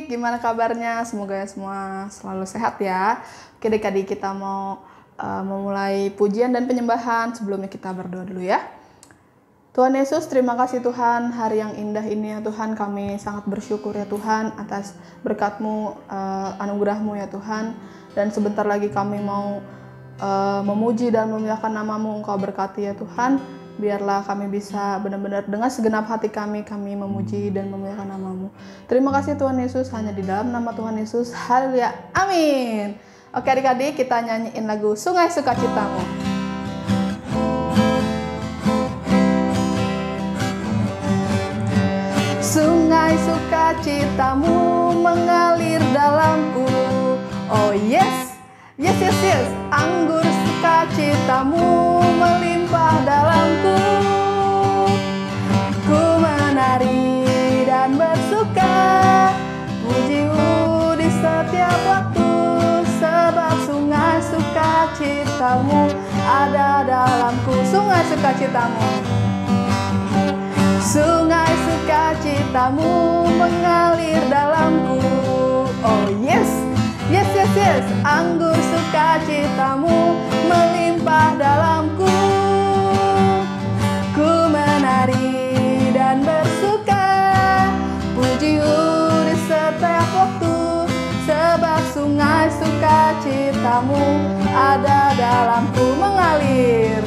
adik-adik, gimana kabarnya? Semoga semua selalu sehat ya. Oke adik-adik, kita mau memulai pujian dan penyembahan. Sebelumnya kita berdoa dulu ya. Tuhan Yesus, terima kasih Tuhan, hari yang indah ini ya Tuhan, kami sangat bersyukur ya Tuhan atas berkat-Mu, anugerah-Mu ya Tuhan. Dan sebentar lagi kami mau memuji dan memuliakan nama-Mu, Engkau berkati ya Tuhan. Biarlah kami bisa benar-benar dengan segenap hati kami memuji dan memuliakan nama-Mu. Terima kasih Tuhan Yesus, hanya di dalam nama Tuhan Yesus. Haleluya, amin. Oke adik-adik, kita nyanyiin lagu Sungai Sukacitamu. Sungai sukacitamu mengalir dalamku. Oh yes, yes, yes, yes. Anggur sukacitamu melimpah dalamku. Ku menari dan bersuka, puji-Mu di setiap waktu. Sebab sungai sukacitamu ada dalamku. Sungai sukacitamu, sungai sukacitamu mengalir dalamku. Oh yes, yes, yes, yes. Anggur sukacitamu melimpah dalamku. Ku menari dan bersuka, puji-Mu di setiap waktu. Sebab sungai sukacitamu ada dalamku. Mengalir,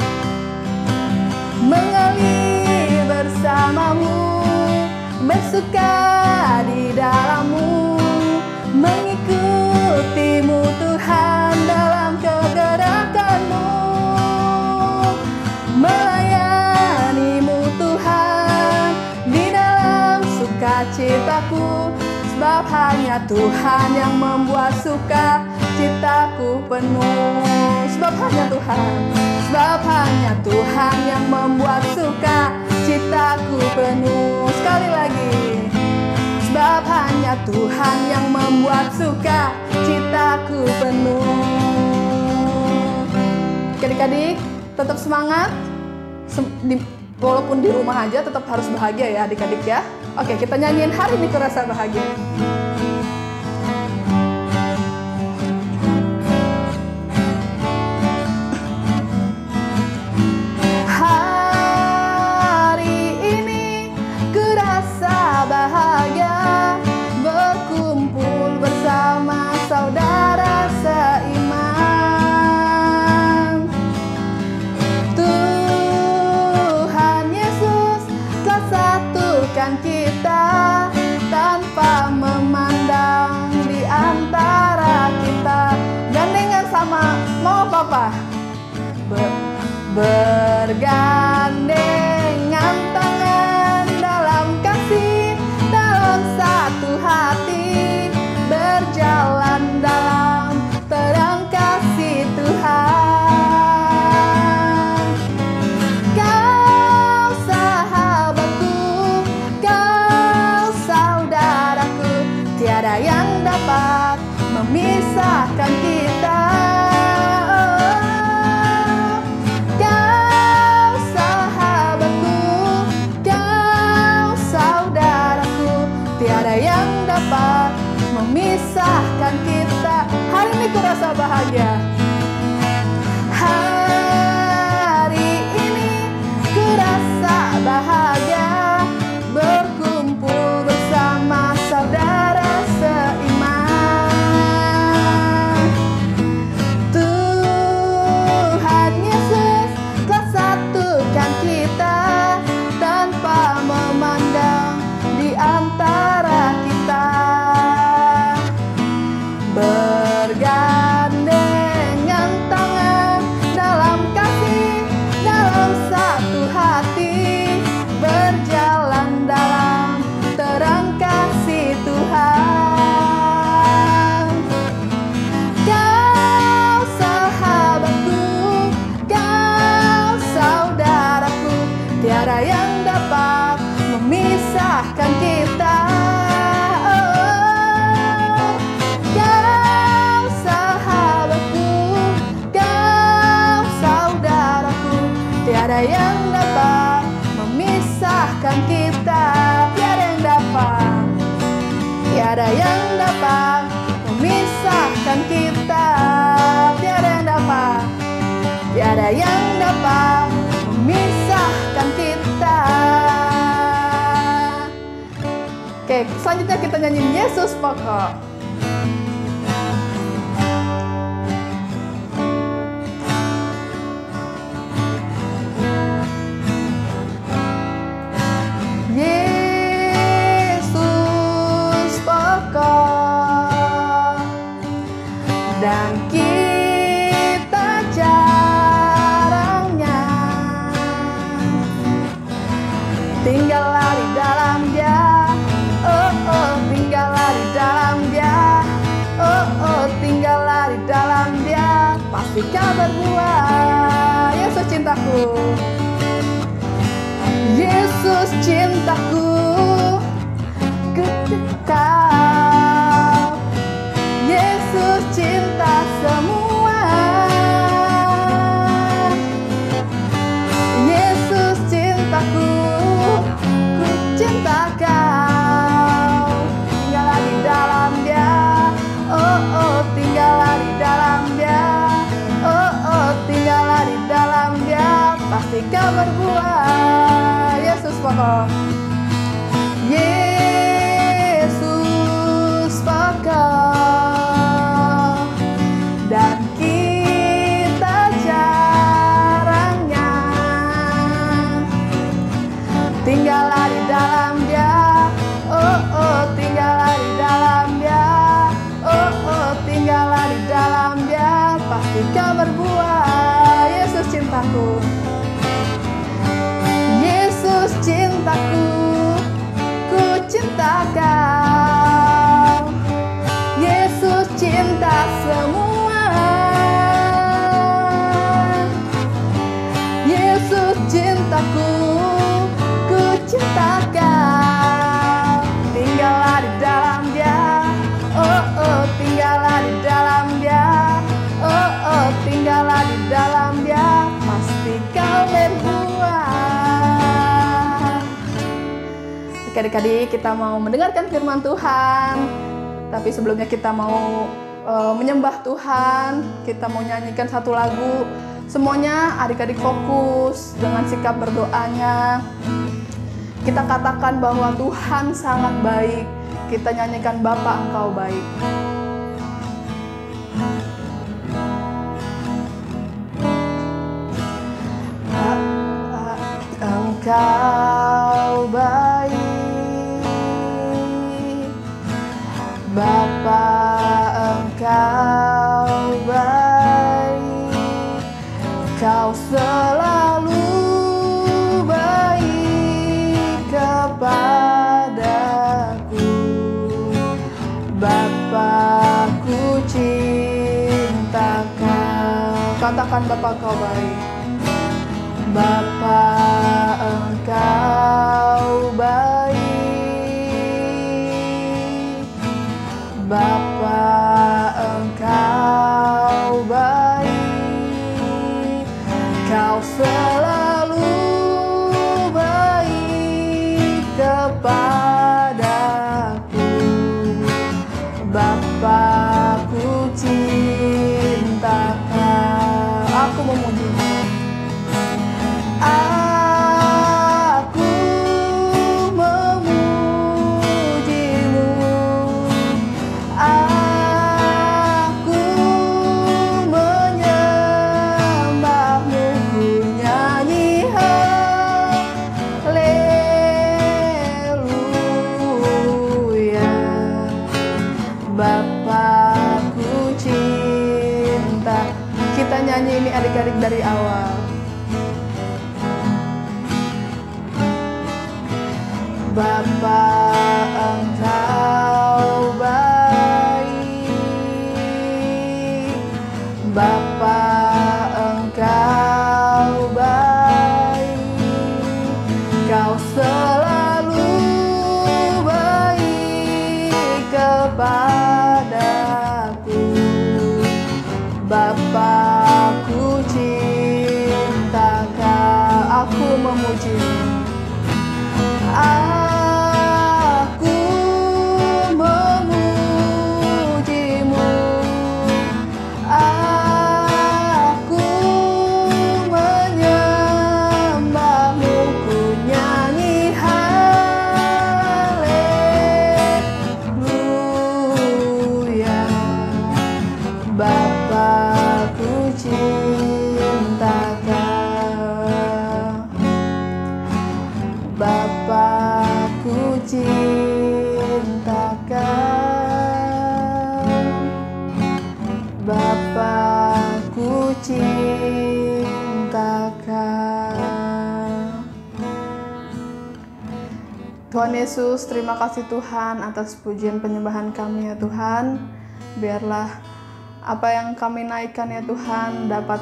mengalir bersamamu, bersuka di dalam-Mu, mengikuti-Mu Tuhan dalam kegerakan-Mu, melayani-Mu Tuhan di dalam sukacitaku. Sebab hanya Tuhan yang membuat sukacitaku penuh. Sebab hanya Tuhan yang membuat sukacitaku penuh. Sekali lagi, sebab hanya Tuhan yang membuat sukacitaku penuh. Adik-adik, tetap semangat. Walaupun di rumah aja tetap harus bahagia ya adik-adik ya. Oke, kita nyanyiin Hari Ini Ku Rasa Bahagia. Hari ini ku rasa bahagia, berkumpul bersama saudara seiman. Tuhan Yesus telah satukan kita tanpa memandang di antara kita. Gandengan sama, mau apa? Bergandengan tangan dalam kasih, dalam satu hati, berjalan dalam terang kasih Tuhan. Kau sahabatku, kau saudaraku, tiada yang dapat memisahkan kita. Kau sahabatku, kau saudaraku, tiada yang dapat memisahkan kita. Hari ini ku rasa bahagia. Hari ini ku rasa bahagia, berkumpul bersama saudara seiman. Tuhan Yesus telah satukan kita tanpa memandang di antara kita. Bergandengan tangan dalam kasih, dalam satu hati, berjalan dalam terang kasih Tuhan. Kau sahabatku, kau saudaraku, tiada yang dapat memisahkan kita. Tiada yang dapat memisahkan kita, tiada yang dapat. Ya Tiada yang dapat memisahkan kita. Tiada yang dapat, tiada yang dapat memisahkan kita. Oke, selanjutnya kita nyanyiin Yesus pokok. Dan kita jarangnya tinggallah di dalam Dia. Oh oh, tinggallah di dalam Dia. Oh oh, tinggallah di dalam Dia. Pasti kau berbuah. Yesus cintaku, Yesus cintaku, ku Kau. Yesus cinta semua. Yesus cintaku, ku cinta Kau. Tinggallah di dalam Dia. Oh oh, tinggallah di dalam Dia. Oh oh, tinggallah di dalam Dia. Pasti kau berbuah. Yesus pokok. Yesus pokok. Dan kita jarangnya tinggallah di dalam Dia. Oh oh, tinggallah di dalam Dia. Oh oh, tinggallah di dalam Dia. Pasti kau berbuah. Yesus cintaku, Yesus cintaku, ku cinta Kau. Yesus cinta semua. Yesus cintaku, ku cinta Kau. Tinggallah di dalam Dia. Oh oh, tinggallah di dalam Dia. Oh oh, tinggallah di dalam Dia. Pasti kau berbuah. Adik-adik, kita mau mendengarkan firman Tuhan. Tapi sebelumnya kita mau menyembah Tuhan, kita mau nyanyikan satu lagu. Semuanya adik-adik fokus dengan sikap berdoanya. Kita katakan bahwa Tuhan sangat baik. Kita nyanyikan Bapa Engkau baik. Engkau baik, Bapa Engkau baik, Kau selalu baik kepadaku. Bapa, ku cinta Kau. Katakan Bapa Kau baik. Bapa Engkau baik, Bapa Engkau baik, Kau selalu baik kepadaku. Bapa, ku cinta Kau. Aku memuji-Mu. Aku memuji-Mu, aku menyembah-Mu, ku nyanyi haleluya. Bapa, ku cinta. Kita nyanyi ini adik-adik dari awal. Bapa Engkau baik, Bapa Engkau baik, Kau selalu baik kepadaku. Bapa, ku cinta Kau. Aku memuji-Mu. Aku memuji-Mu. Tuhan Yesus, terima kasih Tuhan atas pujian penyembahan kami ya Tuhan. Biarlah apa yang kami naikkan ya Tuhan dapat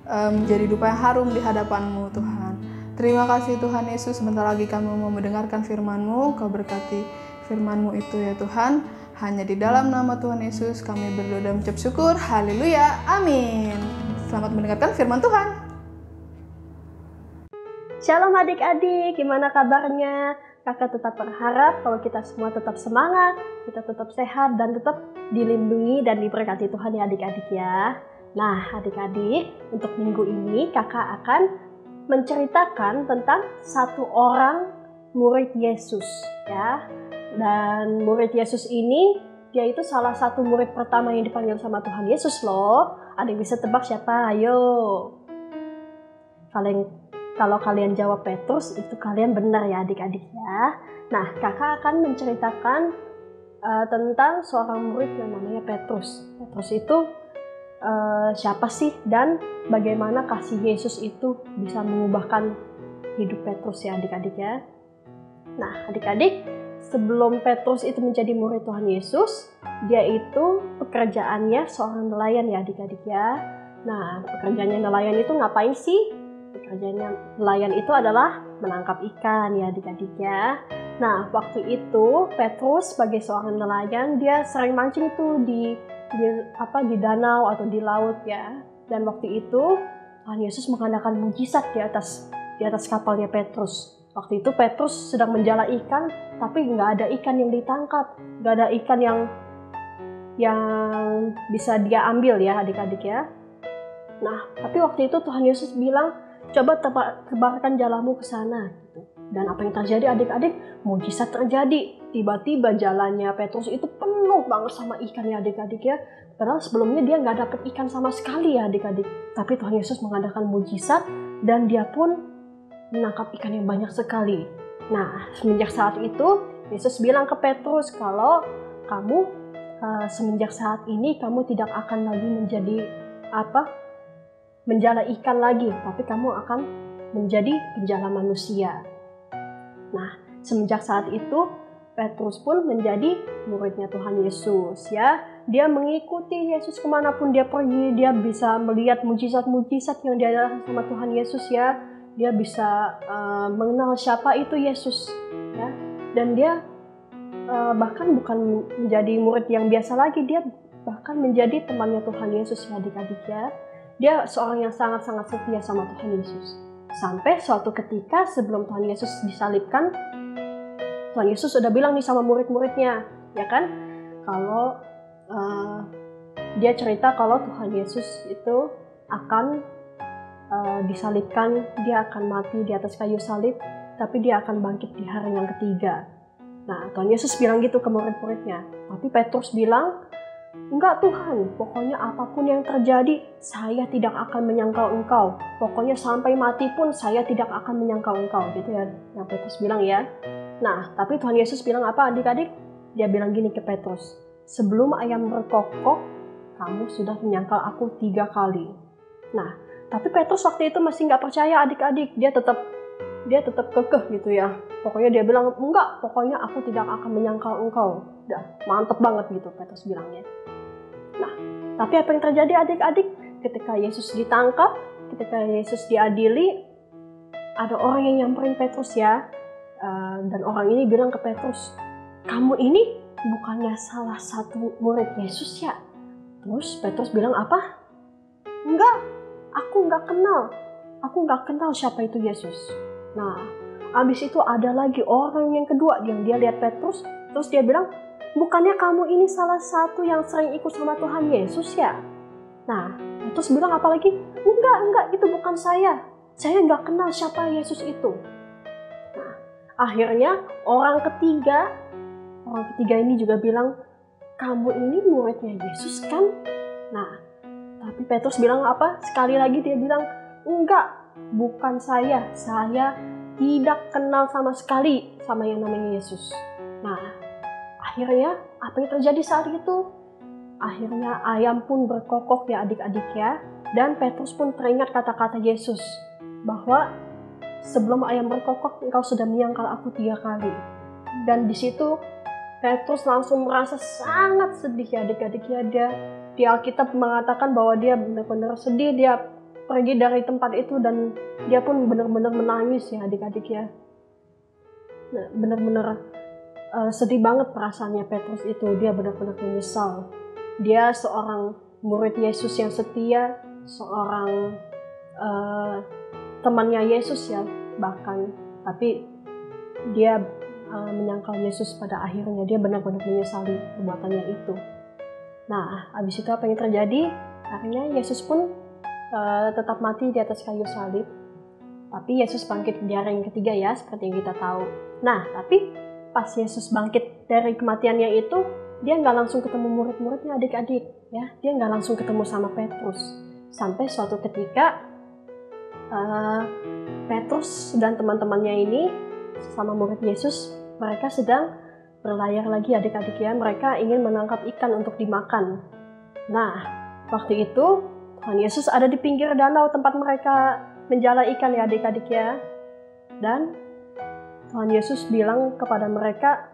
menjadi dupa yang harum di hadapan-Mu Tuhan. Terima kasih Tuhan Yesus, sebentar lagi kami mau mendengarkan firman-Mu. Kau berkati firman-Mu itu ya Tuhan. Hanya di dalam nama Tuhan Yesus kami berdoa dan mengucap syukur. Haleluya, amin. Selamat mendengarkan firman Tuhan. Shalom adik-adik, gimana kabarnya? Kakak tetap berharap kalau kita semua tetap semangat, kita tetap sehat dan tetap dilindungi dan diberkati Tuhan ya adik-adik ya. Nah adik-adik, untuk minggu ini kakak akan menceritakan tentang satu orang murid Yesus ya. Dan murid Yesus ini, dia itu salah satu murid pertama yang dipanggil sama Tuhan Yesus loh. Ada yang bisa tebak siapa? Ayo. Kalau kalian jawab Petrus, itu kalian benar ya adik-adik ya. Nah, kakak akan menceritakan tentang seorang murid yang namanya Petrus. Petrus itu siapa sih dan bagaimana kasih Yesus itu bisa mengubahkan hidup Petrus ya adik-adik ya. Nah, adik-adik, sebelum Petrus itu menjadi murid Tuhan Yesus, dia itu pekerjaannya seorang nelayan ya adik-adik ya. Nah, pekerjaannya nelayan itu ngapain sih? Pekerjaan nelayan itu adalah menangkap ikan ya adik-adik ya. Nah waktu itu Petrus sebagai seorang nelayan dia sering mancing tuh di danau atau di laut ya. Dan waktu itu Tuhan Yesus mengadakan mujizat di atas kapalnya Petrus. Waktu itu Petrus sedang menjala ikan tapi nggak ada ikan yang ditangkap, nggak ada ikan yang bisa dia ambil ya adik-adik ya. Nah tapi waktu itu Tuhan Yesus bilang, coba tebarkan jalamu ke sana gitu. Dan apa yang terjadi adik-adik? Mujizat terjadi. Tiba-tiba jalannya Petrus itu penuh banget sama ikan ya adik-adik ya. Padahal sebelumnya dia nggak dapat ikan sama sekali ya adik-adik. Tapi Tuhan Yesus mengadakan mujizat dan dia pun menangkap ikan yang banyak sekali. Nah semenjak saat itu Yesus bilang ke Petrus kalau kamu semenjak saat ini kamu tidak akan lagi menjala ikan lagi, tapi kamu akan menjadi penjala manusia. Nah, semenjak saat itu, Petrus pun menjadi muridnya Tuhan Yesus ya. Dia mengikuti Yesus kemanapun dia pergi, dia bisa melihat mujizat-mujizat yang diadakan sama Tuhan Yesus ya. Dia bisa mengenal siapa itu Yesus ya. Dan dia bahkan bukan menjadi murid yang biasa lagi, dia bahkan menjadi temannya Tuhan Yesus ya adik-adik ya. Dia seorang yang sangat-sangat setia sama Tuhan Yesus. Sampai suatu ketika sebelum Tuhan Yesus disalibkan, Tuhan Yesus sudah bilang nih sama murid-muridnya, ya kan? Kalau dia cerita kalau Tuhan Yesus itu akan disalibkan, dia akan mati di atas kayu salib, tapi dia akan bangkit di hari yang ketiga. Nah, Tuhan Yesus bilang gitu ke murid-muridnya. Tapi Petrus bilang, enggak Tuhan, pokoknya apapun yang terjadi, saya tidak akan menyangkal Engkau. Pokoknya sampai mati pun saya tidak akan menyangkal Engkau. Gitu ya, yang Petrus bilang ya. Nah, tapi Tuhan Yesus bilang apa adik-adik? Dia bilang gini ke Petrus, sebelum ayam berkokok, kamu sudah menyangkal aku 3 kali. Nah, tapi Petrus waktu itu masih nggak percaya adik-adik. Dia tetap kekeh gitu ya. Pokoknya dia bilang, enggak, pokoknya aku tidak akan menyangkal Engkau. Udah, mantep banget gitu Petrus bilangnya. Nah, tapi apa yang terjadi adik-adik? Ketika Yesus ditangkap, ketika Yesus diadili, ada orang yang nyamperin Petrus ya. Dan orang ini bilang ke Petrus, kamu ini bukannya salah satu murid Yesus ya? Terus Petrus bilang apa? Enggak, aku nggak kenal. Aku nggak kenal siapa itu Yesus. Nah, abis itu ada lagi orang yang kedua yang dia lihat Petrus, terus dia bilang, bukannya kamu ini salah satu yang sering ikut sama Tuhan Yesus ya? Nah, Petrus bilang apa lagi? Enggak, itu bukan saya. Saya nggak kenal siapa Yesus itu. Nah, akhirnya orang ketiga ini juga bilang, kamu ini muridnya Yesus kan? Nah, tapi Petrus bilang apa? Sekali lagi dia bilang, enggak, bukan saya. Saya tidak kenal sama sekali sama yang namanya Yesus. Nah, akhirnya apa yang terjadi saat itu? Akhirnya ayam pun berkokok ya adik-adik ya. Dan Petrus pun teringat kata-kata Yesus. bahwa sebelum ayam berkokok engkau sudah menyangkal aku 3 kali. Dan di situ Petrus langsung merasa sangat sedih ya adik-adik ya. Dia di Alkitab mengatakan bahwa dia benar-benar sedih, dia pergi dari tempat itu dan dia pun benar-benar menangis ya adik-adik ya. Nah, benar-benar sedih banget perasaannya Petrus itu. Dia benar-benar menyesal. Dia seorang murid Yesus yang setia, seorang temannya Yesus ya bahkan, tapi dia menyangkal Yesus pada akhirnya. Dia benar-benar menyesali perbuatannya itu. Nah, habis itu apa yang terjadi? Akhirnya Yesus pun tetap mati di atas kayu salib. Tapi Yesus bangkit di hari yang ketiga ya, seperti yang kita tahu. Nah, tapi pas Yesus bangkit dari kematiannya itu, dia nggak langsung ketemu murid-muridnya adik-adik ya. Dia nggak langsung ketemu sama Petrus. Sampai suatu ketika Petrus dan teman-temannya ini sama murid Yesus, mereka sedang berlayar lagi adik-adik ya. Mereka ingin menangkap ikan untuk dimakan. Nah, waktu itu Tuhan Yesus ada di pinggir danau tempat mereka menjala ikan ya adik-adik ya. Dan Tuhan Yesus bilang kepada mereka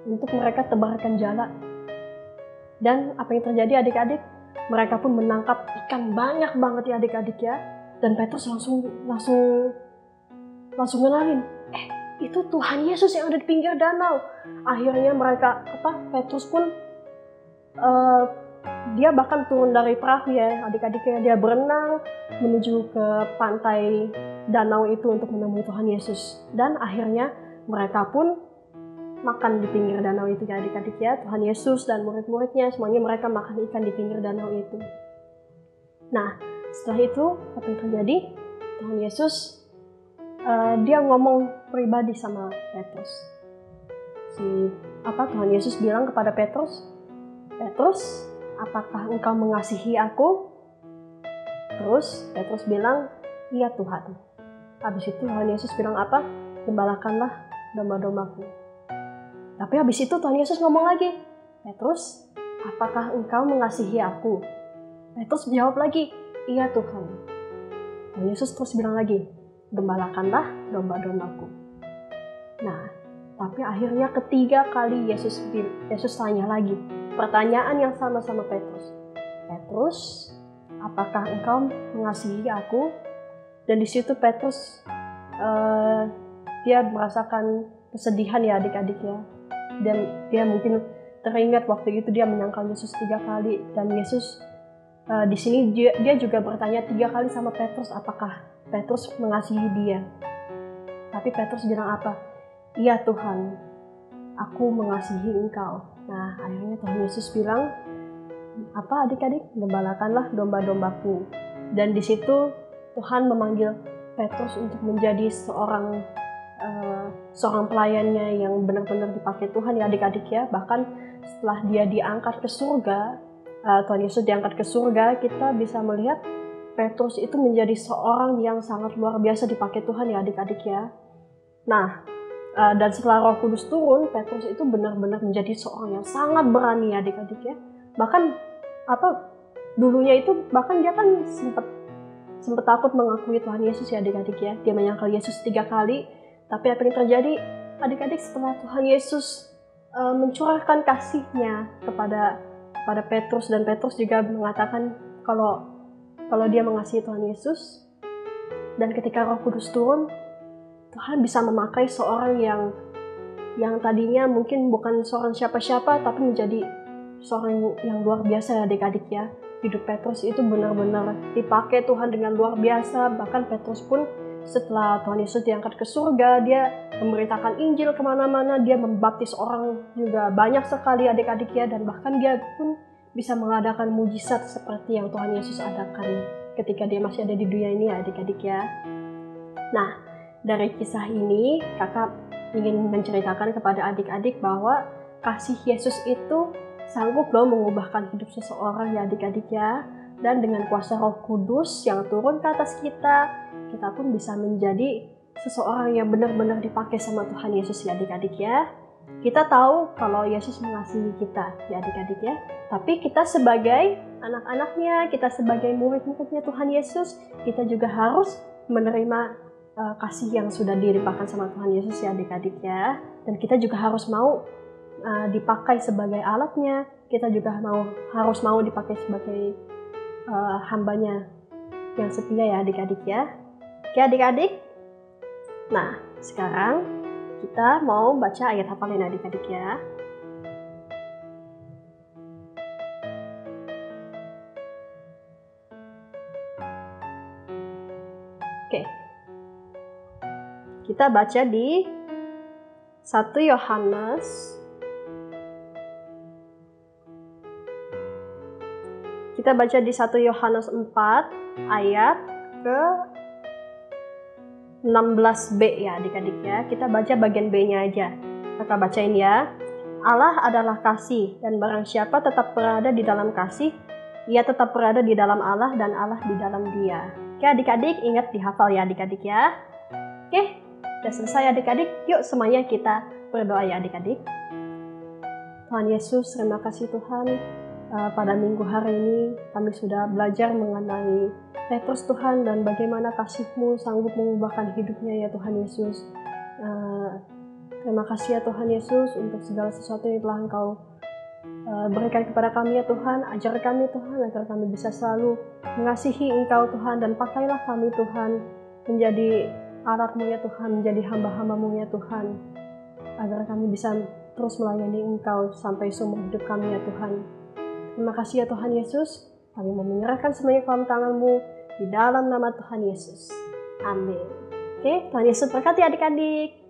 untuk mereka tebarkan jala. Dan apa yang terjadi adik-adik? Mereka pun menangkap ikan banyak banget ya adik-adik ya. Dan Petrus langsung ngenalin, itu Tuhan Yesus yang ada di pinggir danau. Akhirnya Petrus pun dia bahkan turun dari perahu ya adik-adik ya. Dia berenang menuju ke pantai danau itu untuk menemui Tuhan Yesus. Dan akhirnya mereka pun makan di pinggir danau itu ya adik-adik ya. Tuhan Yesus dan murid-muridnya semuanya mereka makan ikan di pinggir danau itu. Nah, setelah itu apa yang terjadi? Tuhan Yesus dia ngomong pribadi sama Petrus. Tuhan Yesus bilang kepada Petrus, "Petrus, apakah engkau mengasihi aku?" Terus Petrus bilang, "Iya Tuhan." Habis itu Tuhan Yesus bilang apa? "Gembalakanlah domba-dombaku." Tapi habis itu Tuhan Yesus ngomong lagi, "Petrus, apakah engkau mengasihi aku?" Petrus jawab lagi, "Iya Tuhan." Tuhan Yesus terus bilang lagi, "Gembalakanlah domba-dombaku." Nah, tapi akhirnya ketiga kali Yesus tanya lagi pertanyaan yang sama Petrus. "Petrus, apakah engkau mengasihi aku?" Dan di situ Petrus dia merasakan kesedihan ya adik-adik ya. Dan dia mungkin teringat waktu itu dia menyangkal Yesus 3 kali. Dan Yesus di sini dia juga bertanya 3 kali sama Petrus apakah Petrus mengasihi dia. Tapi Petrus bilang apa? "Iya Tuhan, aku mengasihi engkau." Nah, akhirnya Tuhan Yesus bilang, apa adik-adik? "Gembalakanlah domba-dombaku." Dan di situ Tuhan memanggil Petrus untuk menjadi seorang pelayannya yang benar-benar dipakai Tuhan ya adik-adik ya. Bahkan setelah dia diangkat ke surga, Tuhan Yesus diangkat ke surga, kita bisa melihat Petrus itu menjadi seorang yang sangat luar biasa dipakai Tuhan ya adik-adik ya. Nah, dan setelah Roh Kudus turun, Petrus itu benar-benar menjadi seorang yang sangat berani ya adik-adik ya. Bahkan dulunya itu bahkan dia kan sempat takut mengakui Tuhan Yesus ya adik-adik ya. Dia menyangkal Yesus 3 kali. Tapi apa yang terjadi adik-adik setelah Tuhan Yesus mencurahkan kasih-Nya kepada Petrus, dan Petrus juga mengatakan kalau dia mengasihi Tuhan Yesus, dan ketika Roh Kudus turun, Tuhan bisa memakai seorang yang tadinya mungkin bukan seorang siapa-siapa, tapi menjadi seorang yang luar biasa ya adik-adik ya. Hidup Petrus itu benar-benar dipakai Tuhan dengan luar biasa. Bahkan Petrus pun setelah Tuhan Yesus diangkat ke surga, dia memberitakan Injil kemana-mana, dia membaptis orang juga banyak sekali adik-adik ya, dan bahkan dia pun bisa mengadakan mujizat seperti yang Tuhan Yesus adakan ketika dia masih ada di dunia ini ya adik-adik ya. Nah, dari kisah ini kakak ingin menceritakan kepada adik-adik bahwa kasih Yesus itu sanggup loh mengubahkan hidup seseorang ya adik-adik ya. Dan dengan kuasa Roh Kudus yang turun ke atas kita pun bisa menjadi seseorang yang benar-benar dipakai sama Tuhan Yesus ya adik-adik ya. Kita tahu kalau Yesus mengasihi kita ya adik-adik ya. Tapi kita sebagai anak-anaknya, kita sebagai murid-muridnya Tuhan Yesus, kita juga harus menerima kasih yang sudah dilimpahkan sama Tuhan Yesus ya adik-adik ya. Dan kita juga harus mau dipakai sebagai alatnya. Kita juga harus mau dipakai sebagai hambanya yang setia ya adik-adik ya. Oke adik-adik. Nah sekarang kita mau baca ayat hafalin adik-adik ya. Oke. Kita baca di 1 Yohanes Kita baca di 1 Yohanes 4 ayat ke 16b ya adik-adik ya. Kita baca bagian B-nya aja. Kakak bacain ya. Allah adalah kasih, dan barang siapa tetap berada di dalam kasih, ia tetap berada di dalam Allah dan Allah di dalam dia. Oke adik-adik, ingat dihafal ya adik-adik ya. Oke, udah selesai adik-adik. Yuk semuanya kita berdoa ya adik-adik. Tuhan Yesus, terima kasih Tuhan. Pada minggu hari ini kami sudah belajar mengenai Petrus Tuhan dan bagaimana kasih-Mu sanggup mengubahkan hidupnya ya Tuhan Yesus. Terima kasih ya Tuhan Yesus untuk segala sesuatu yang telah Engkau berikan kepada kami ya Tuhan. Ajar kami Tuhan agar kami bisa selalu mengasihi Engkau Tuhan, dan pakailah kami Tuhan menjadi alat-Mu ya Tuhan, menjadi hamba-hamba-Mu ya Tuhan, agar kami bisa terus melayani Engkau sampai seumur hidup kami ya Tuhan. Terima kasih ya Tuhan Yesus. Kami mau menyerahkan semuanya ke dalam tangan-Mu di dalam nama Tuhan Yesus. Amin. Oke, Tuhan Yesus berkati adik-adik.